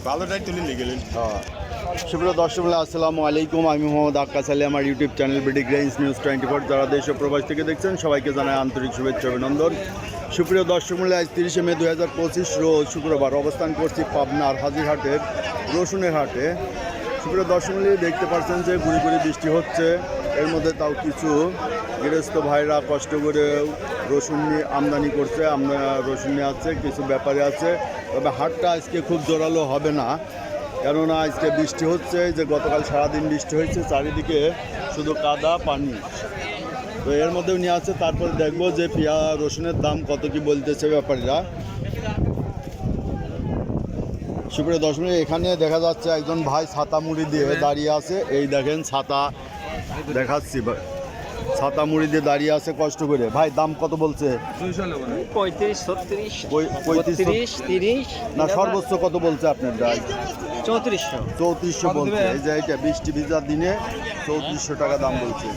ভালোটাই তুলে নিয়ে গেলেন। সুপ্রিয় দর্শক, আসসালামু আলাইকুম। আমি মোহাম্মদ আক্কাস আলী, আমার YouTube channel BD grains news 24। যারা দেশ ও প্রবাস থেকে দেখছেন সবাইকে জানাই আন্তরিক শুভেচ্ছা অভিনন্দন। সুপ্রিয় দর্শক মূল্যে আজ 30শে মে 2025 রোজ শুক্রবার অবস্থান করছি পাবনার হাজিরহাটের রসুনের হাটে। সুপ্রিয় দর্শক মূল্যে দেখতে পাচ্ছেন যে গুড়ি গুড়ি বৃষ্টি হচ্ছে, এর মধ্যে তাও কিছু গৃহস্থ ভাইরা কষ্ট করে রসুন নিয়ে আমদানি করছে, রসুন নিয়ে আছে, কিছু ব্যাপারে আছে। তবে হাটটা আজকে খুব জোরালো হবে না, কেননা আজকে বৃষ্টি হচ্ছে, যে গতকাল সারাদিন বৃষ্টি হয়েছে, চারিদিকে শুধু কাদা পানি। তো এর মধ্যেও নিয়ে আছে। তারপরে দেখবো যে রসুনের দাম কত কি বলতেছে ব্যাপারীরা। সুপ্রিয় দর্শক, এখানে দেখা যাচ্ছে একজন ভাই ছাতা মুড়ি দিয়ে দাঁড়িয়ে আছে। এই দেখেন ছাতা দেখাচ্ছি, ছাতা মুড়ি দিয়ে দাঁড়িয়ে আছে কষ্ট করে। ভাই দাম কত বলছে? 35, 36, 35, 30 না সর্বোচ্চ কত বলছে আপনার? 3400 বলছে। এই যে এটা বৃষ্টি ভিজার দিনে 3400 টাকা দাম বলছে।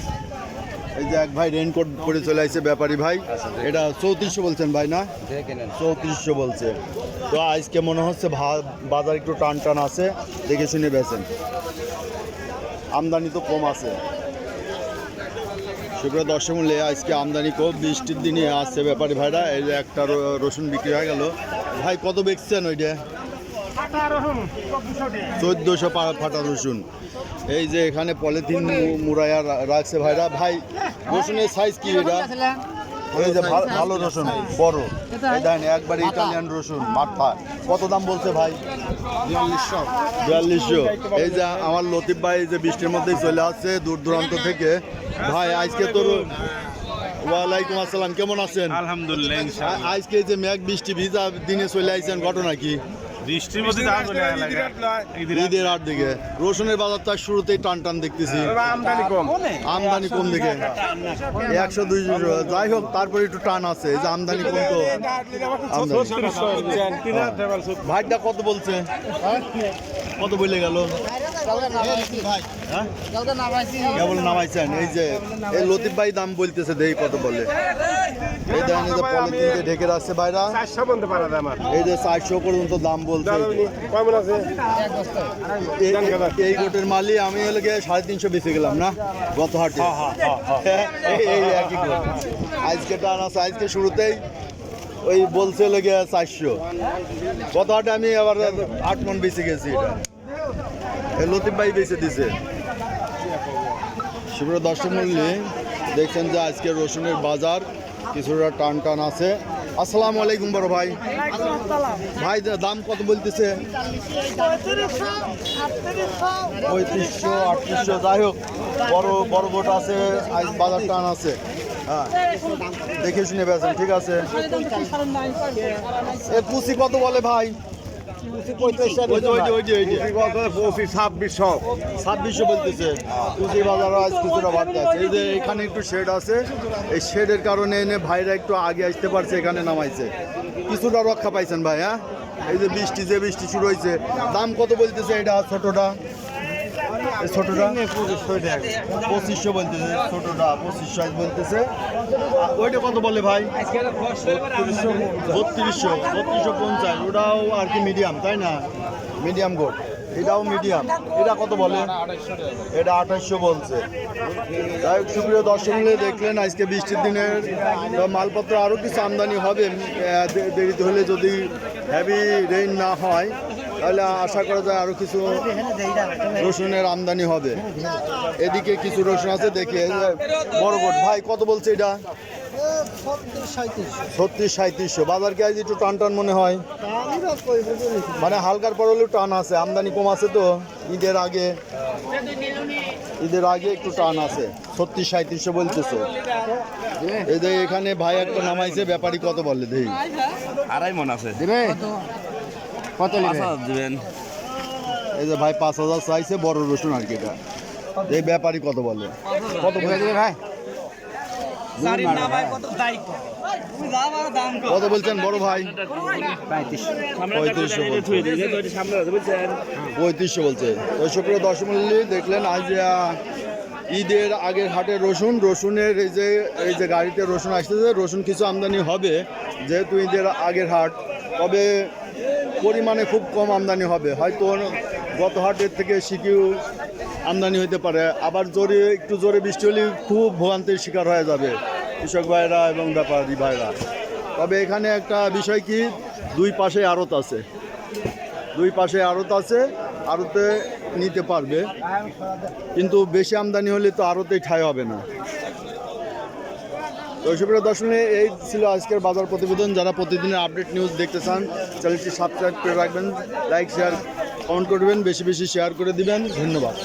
এই যে এক ভাই রেনকোট পরে চলে আসছে ব্যাপারী ভাই, এটা 3400 বলছেন ভাই? না 3400 বলছে। তো আজকে মনে হচ্ছে বাজার একটু টান টান আছে, দেখে শুনে বেচেন, আমদানি তো কম আছে। সুপ্রিয় দর্শক মূল্যে আজকে আমদানি কম, বৃষ্টির দিনে আসছে ব্যাপারী ভাইরা। এই যে একটা রসুন বিক্রি হয়ে গেল। ভাই কত বেচছেন ওইটা? 1400 ফাটা রসুন। এই যে এখানে পলিথিন মুড়াইয়া রাখছে ভাইরা। ভাই রসুনের সাইজ কি এটা? এই যে ভালো রসুন, বড়, এই দেখেন একবার ইটালিয়ান রসুন মাথা। কত দাম বলছে ভাই? 4200। এই যে আমার লতিফ ভাই যে বৃষ্টির মধ্যেই চলে আসছে দূর দূরান্ত থেকে। ভাই আজকে তোর ওয়ালাইকুম আসসালাম, কেমন আছেন? আলহামদুলিল্লাহ। আজকে যে মেঘ বৃষ্টি ভিজা দিনে চলে আসছেন, ঘটনা কি? বৃষ্টির মধ্যে ঈদের আট দিকে রসুনের বাজারটা শুরুতেই টান টান দেখতেছি, আমদানি কম দেখে 100-200। যাই হোক, তারপরে একটু টান আছে, এই যে আমদানি কম। তো ভাইটা কত বলছে? কত বলে গেল? কেবল নামাইছেন। এই যে এই লতিফ ভাই দাম বলতেছে, দেই কত বলে। এই দেখেন এই যে পলিথিন ঢেকে রাখছে ভাইরা। এই যে 400 পর্যন্ত দাম বলছে। এই গোটের মালি আমি হলে 350 বেঁচে গেলাম না গত হাটে। এই একই গোট আজকে টান আছে। আজকে শুরুতেই ওই বলছে লেগে 400, গত হাটে আমি আবার 8 মণ বেঁচে গেছি। এটা লতিফ ভাই বেঁচে দিছে। সুপ্রিয় দর্শক মূল্যে দেখছেন যে আজকে রসুনের বাজার কিছুটা টান টান আছে। আসসালামু আলাইকুম বড় ভাই। ভাই দাম কত বলতেছে? 3500, 3800। যাই হোক, বড় গোট আছে, আজ বাজার টান আছে। হ্যাঁ, দেখে শুনে বেছেন, ঠিক আছে। এ কুচি কত বলে ভাই? 2600 বলতেছে। কুচি বাজার আজ কিছুটা বাড়তে আছে। এই যে এখানে একটু শেড আছে, এই শেডের কারণে এনে ভাইরা একটু আগে আসতে পারছে, এখানে নামাইছে, কিছুটা রক্ষা পাইছেন ভাই। হ্যাঁ, এই যে বৃষ্টি শুরু হয়েছে। দাম কত বলতেছে এটা? ছোটটা, ছোটটা 2500 বলতেছে, ছোটটা 2500 বলতেছে। ওইটা কত বলে ভাই? 3250। ওটাও আর কি মিডিয়াম, তাই না? মিডিয়াম গোট, এটাও মিডিয়াম। এটা কত বলে? এটা 2800 বলছে। তাই সুপ্রিয় দর্শক দেখলেন আজকে বৃষ্টির দিনের মালপত্র আরও কিছু আমদানি হবে দেরিতে হলে, যদি হেভি রেইন না হয় তাহলে আশা করা যায় আরও কিছু রসুনের আমদানি হবে। এদিকে কিছু রসুন আছে, দেখে বড় গোট। ভাই কত বলছে এটা? 3600। বাজার কি আজ একটু টান টান মনে হয়? মানে হালকার পর হলেও টান আছে, আমদানি কম আছে তো ঈদের আগে একটু টান আছে। 3600 বলতেছে। এই যে এখানে ভাই একটা নামাইছে, ব্যাপারী কত বলে? দেই 2.5 মণ আছে। দেবে কত দিবেন? এই যে ভাই 5000 চাইছে, বড় রসুন আর কি। এটা এই ব্যাপারী কত বলে? কত বলে দেবে ভাই? কত বলছেন বড় ভাই? 3500 বলছে। ওই সুপ্রিয় দর্শক মূল্যে দেখলেন আজ ঈদের আগের হাটের রসুনের এই যে গাড়িতে রসুন আসতেছে, রসুন কিছু আমদানি হবে যেহেতু ঈদের আগের হাট। তবে পরিমাণে খুব কম আমদানি হবে, হয়তো গত হাটের থেকে সিকিউ আমদানি হতে পারে, আবার একটু জোরে বৃষ্টি হলে খুব ভোগান্তির শিকার হয়ে যাবে কৃষক ভাইরা এবং ব্যাপারী ভাইরা। তবে এখানে একটা বিষয় কি, দুই পাশে আড়ত আছে, আড়তে নিতে পারবে, কিন্তু বেশি আমদানি হলে তো আড়তেই ঠাঁই হবে না। তো সুপ্রিয় দর্শক, এই ছিল আজকের বাজার প্রতিবেদন। যারা প্রতিদিনের আপডেট নিউজ দেখতে চান চ্যানেলটি সাবস্ক্রাইব করে রাখবেন, লাইক শেয়ার কমেন্ট করবেন, বেশি বেশি শেয়ার করে দিবেন। ধন্যবাদ।